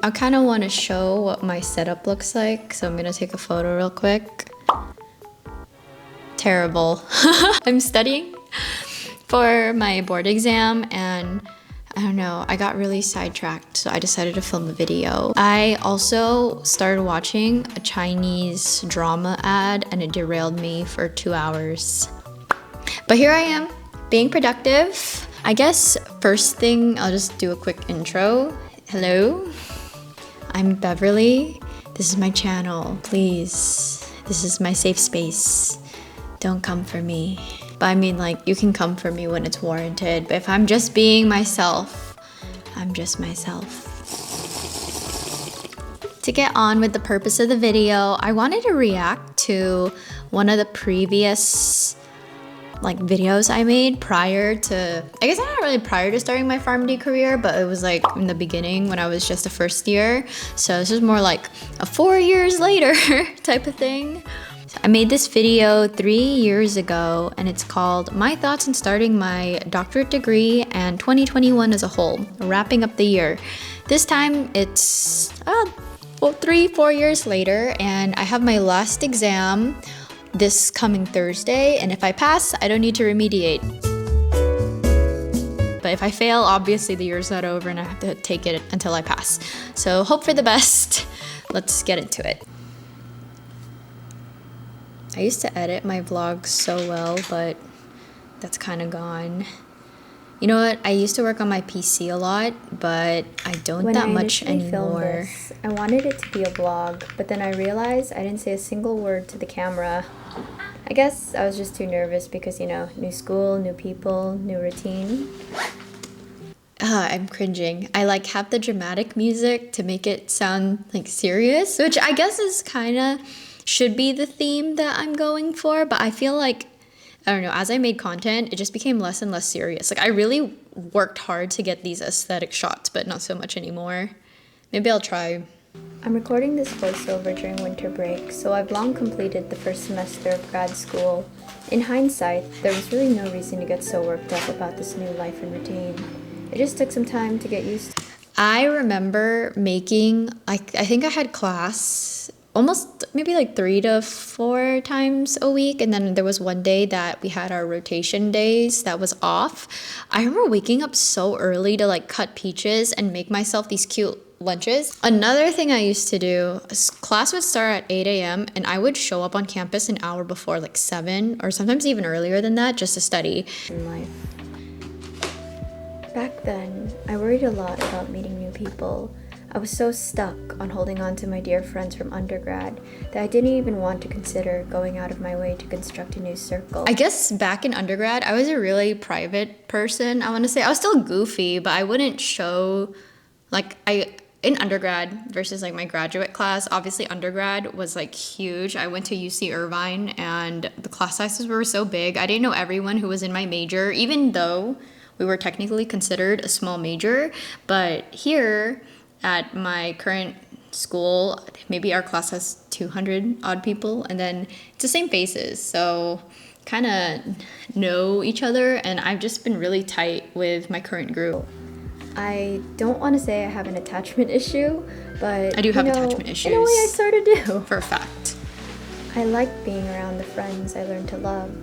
I kind of want to show what my setup looks like, so I'm gonna take a photo real quick. Terrible. I'm studying for my board exam and I don't know, I got really sidetracked, so I decided to film a video. I also started watching a Chinese drama ad and it derailed me for 2 hours. But here I am, being productive. I guess first thing, I'll just do a quick intro. Hello, I'm Beverly. This is my channel, please. This is my safe space. Don't come for me. But I mean, like, you can come for me when it's warranted, but if I'm just being myself, I'm just myself. To get on with the purpose of the video, I wanted to react to one of the previous videos I made prior to, I guess not really prior to starting my PharmD career, but it was like in the beginning when I was just a first year. So this is more like a 4 years later type of thing. I made this video 3 years ago and it's called My Thoughts on Starting My Doctorate Degree and 2021 as a whole, wrapping up the year. This time it's 3-4 years later and I have my last exam this coming Thursday, and if I pass, I don't need to remediate. But if I fail, obviously the year's not over and I have to take it until I pass. So hope for the best. Let's get into it. I used to edit my vlogs so well, but that's kind of gone. You know what? I used to work on my PC a lot, but I don't that much anymore. I wanted it to be a vlog, but then I realized I didn't say a single word to the camera. I guess I was just too nervous because, you know, new school, new people, new routine. I'm cringing. I have the dramatic music to make it sound serious, which I guess is kind of should be the theme that I'm going for, but I feel like, I don't know, as I made content, it just became less and less serious. I really worked hard to get these aesthetic shots, but not so much anymore. Maybe I'll try. I'm recording this voiceover during winter break, so I've long completed the first semester of grad school. In hindsight, there was really no reason to get so worked up about this new life and routine. It just took some time to get used to. I remember making, I think I had class almost maybe 3 to 4 times a week, and then there was one day that we had our rotation days that was off. I remember waking up so early to cut peaches and make myself these cute lunches. Another thing I used to do, class would start at 8 a.m. and I would show up on campus an hour before, 7 or sometimes even earlier than that, just to study. In life. Back then, I worried a lot about meeting new people. I was so stuck on holding on to my dear friends from undergrad that I didn't even want to consider going out of my way to construct a new circle. I guess back in undergrad, I was a really private person, I want to say. I was still goofy, but I wouldn't show, in undergrad versus my graduate class, obviously undergrad was huge. I went to UC Irvine and the class sizes were so big. I didn't know everyone who was in my major, even though we were technically considered a small major. But here, at my current school, maybe our class has 200 odd people, and then it's the same faces, so kind of know each other, and I've just been really tight with my current group. I don't want to say I have an attachment issue, but I do have attachment issues. In a way, I sort of do. For a fact. I like being around the friends I learned to love.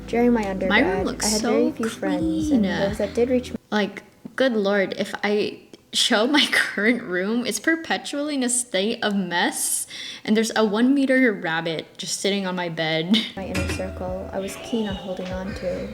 During my undergrad, my room looks I had so very few friends, and those that did reach me. Good lord, if I show my current room, it's perpetually in a state of mess, and there's a 1-meter rabbit just sitting on my bed. My inner circle, I was keen on holding on to.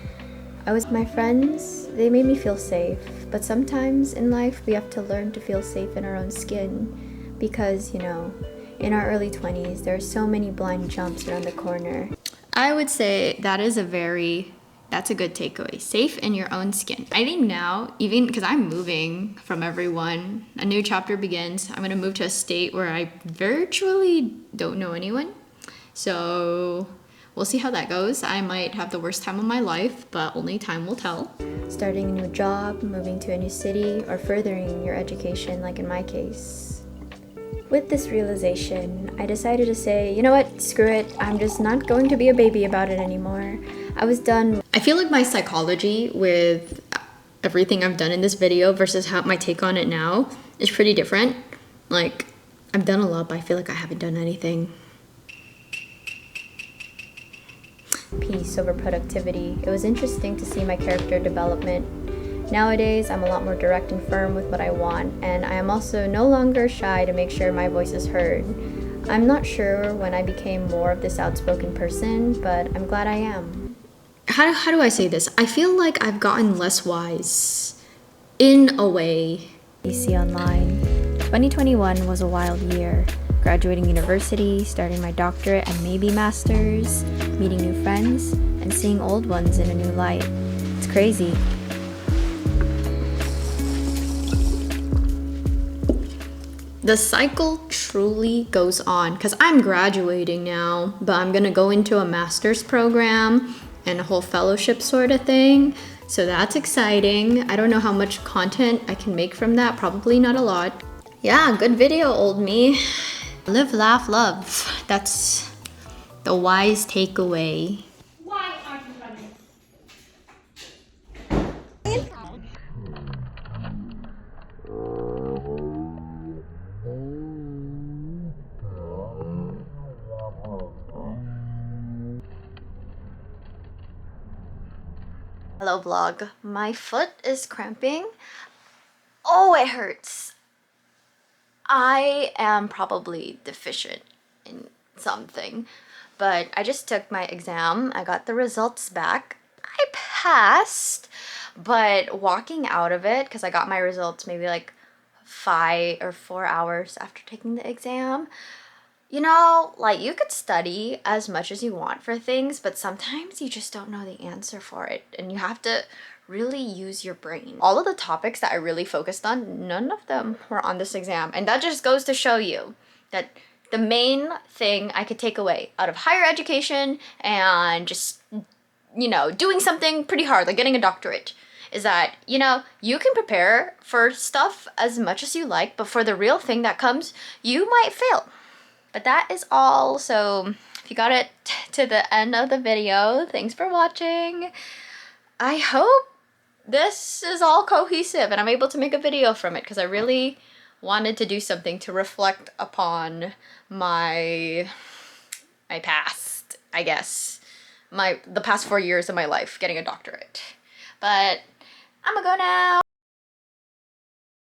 My friends, they made me feel safe, but sometimes in life we have to learn to feel safe in our own skin because, you know, in our early 20s, there are so many blind jumps around the corner. I would say that's a good takeaway. Safe in your own skin. I think now, even because I'm moving from everyone, a new chapter begins. I'm going to move to a state where I virtually don't know anyone. So we'll see how that goes. I might have the worst time of my life, but only time will tell. Starting a new job, moving to a new city, or furthering your education, like in my case. With this realization, I decided to say, you know what, screw it. I'm just not going to be a baby about it anymore. I was done. I feel like my psychology with everything I've done in this video versus my take on it now is pretty different. Like, I've done a lot, but I feel like I haven't done anything. Peace over productivity. It was interesting to see my character development. Nowadays, I'm a lot more direct and firm with what I want, and I am also no longer shy to make sure my voice is heard. I'm not sure when I became more of this outspoken person, but I'm glad I am. How do I say this? I feel like I've gotten less wise in a way. PC online. 2021 was a wild year. Graduating university, starting my doctorate and maybe master's, meeting new friends, and seeing old ones in a new light. It's crazy. The cycle truly goes on because I'm graduating now, but I'm gonna go into a master's program and a whole fellowship sort of thing. So that's exciting. I don't know how much content I can make from that. Probably not a lot. Yeah, good video, old me. Live, laugh, love. That's the wise takeaway. Why aren't you running? Hello vlog. My foot is cramping. Oh, it hurts. I am probably deficient in something, but I just took my exam. I got the results back. I passed, but walking out of it, because I got my results maybe like 5 or 4 hours after taking the exam. You know, like, you could study as much as you want for things, but sometimes you just don't know the answer for it, and you have to really use your brain. All of the topics that I really focused on, none of them were on this exam, and that just goes to show you that the main thing I could take away out of higher education and just, you know, doing something pretty hard, like getting a doctorate, is that, you know, you can prepare for stuff as much as you like, but for the real thing that comes, you might fail. But that is all. So if you got it to the end of the video, thanks for watching. I hope this is all cohesive and I'm able to make a video from it, because I really wanted to do something to reflect upon my past, I guess. The past 4 years of my life getting a doctorate. But I'm gonna go now.